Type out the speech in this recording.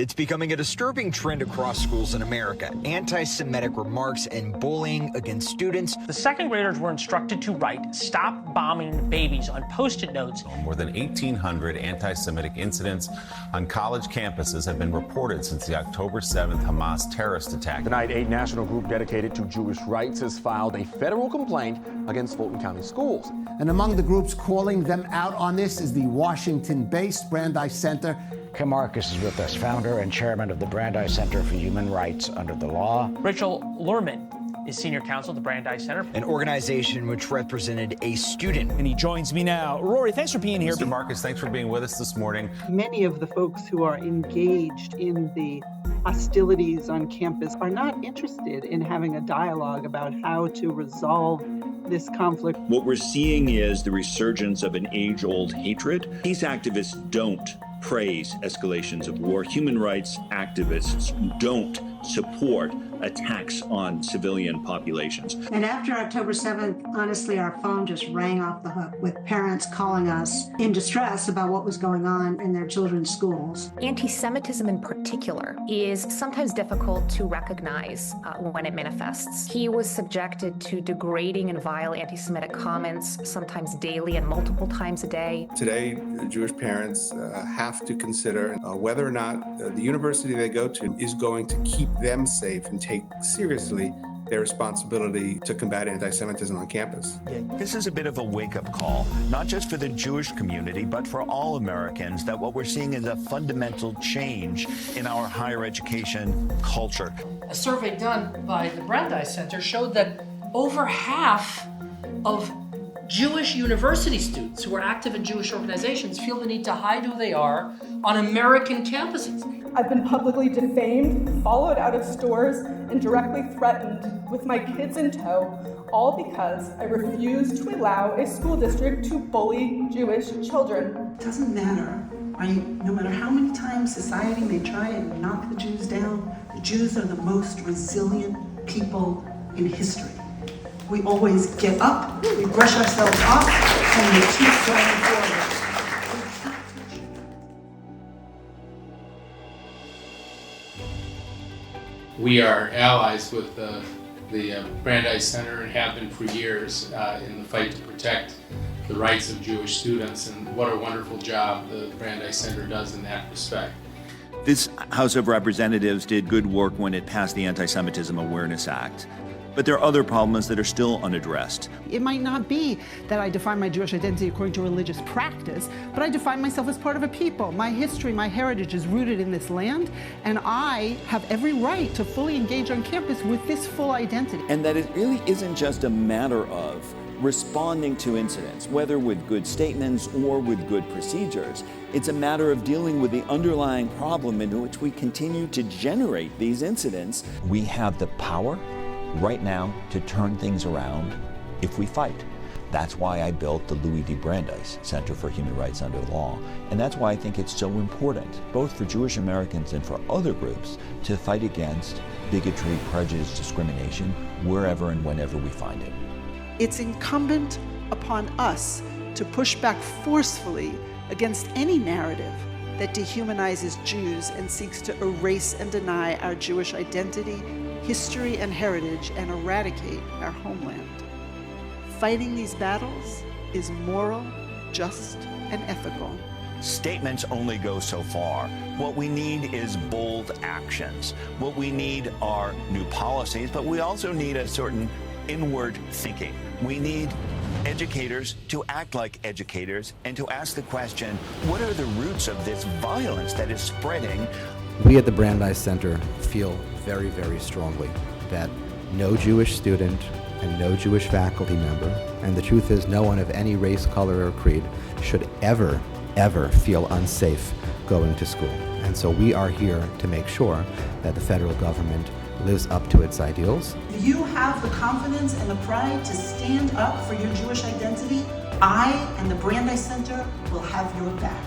It's becoming a disturbing trend across schools in America. Anti-Semitic remarks and bullying against students. The second graders were instructed to write, "Stop bombing babies," on Post-it notes. More than 1,800 anti-Semitic incidents on college campuses have been reported since the October 7th Hamas terrorist attack. Tonight, a national group dedicated to Jewish rights has filed a federal complaint against Fulton County schools. And among the groups calling them out on this is the Washington-based Brandeis Center. Kim Marcus is with us, founder and chairman of the Brandeis Center for Human Rights Under the Law. Rachel Lerman is senior counsel at the Brandeis Center, an organization which represented a student. And he joins me now. Rory, thanks for being here. Mr. Marcus, thanks for being with us this morning. Many of the folks who are engaged in the hostilities on campus are not interested in having a dialogue about how to resolve this conflict. What we're seeing is the resurgence of an age-old hatred. These activists don't praise escalations of war. Human rights activists don't support attacks on civilian populations. And after October 7th, honestly, our phone just rang off the hook with parents calling us in distress about what was going on in their children's schools. Anti-Semitism in particular is sometimes difficult to recognize when it manifests. He was subjected to degrading and vile anti-Semitic comments, sometimes daily and multiple times a day. Today, Jewish parents have to consider whether or not the university they go to is going to keep them safe and take seriously their responsibility to combat anti-Semitism on campus. This is a bit of a wake-up call, not just for the Jewish community, but for all Americans, that what we're seeing is a fundamental change in our higher education culture. A survey done by the Brandeis Center showed that over half of Jewish university students who are active in Jewish organizations feel the need to hide who they are on American campuses. I've been publicly defamed, followed out of stores, and directly threatened with my kids in tow, all because I refuse to allow a school district to bully Jewish children. It doesn't matter, right? No matter how many times society may try and knock the Jews down, the Jews are the most resilient people in history. We always get up, we brush ourselves off, and we keep going forward. We are allies with the Brandeis Center and have been for years in the fight to protect the rights of Jewish students, and what a wonderful job the Brandeis Center does in that respect. This House of Representatives did good work when it passed the Anti-Semitism Awareness Act. But there are other problems that are still unaddressed. It might not be that I define my Jewish identity according to religious practice, but I define myself as part of a people. My history, my heritage is rooted in this land, and I have every right to fully engage on campus with this full identity. And that it really isn't just a matter of responding to incidents, whether with good statements or with good procedures. It's a matter of dealing with the underlying problem in which we continue to generate these incidents. We have the power right now to turn things around if we fight. That's why I built the Louis D. Brandeis Center for Human Rights Under Law. And that's why I think it's so important, both for Jewish Americans and for other groups, to fight against bigotry, prejudice, discrimination, wherever and whenever we find it. It's incumbent upon us to push back forcefully against any narrative that dehumanizes Jews and seeks to erase and deny our Jewish identity, history, and heritage, and eradicate our homeland. Fighting these battles is moral, just, and ethical. Statements only go so far. What we need is bold actions. What we need are new policies, but we also need a certain inward thinking. We need educators to act like educators and to ask the question, what are the roots of this violence that is spreading? We at the Brandeis Center feel very, very strongly that no Jewish student and no Jewish faculty member, and the truth is no one of any race, color, or creed, should ever feel unsafe going to school. And so we are here to make sure that the federal government lives up to its ideals. If you have the confidence and the pride to stand up for your Jewish identity, I and the Brandeis Center will have your back.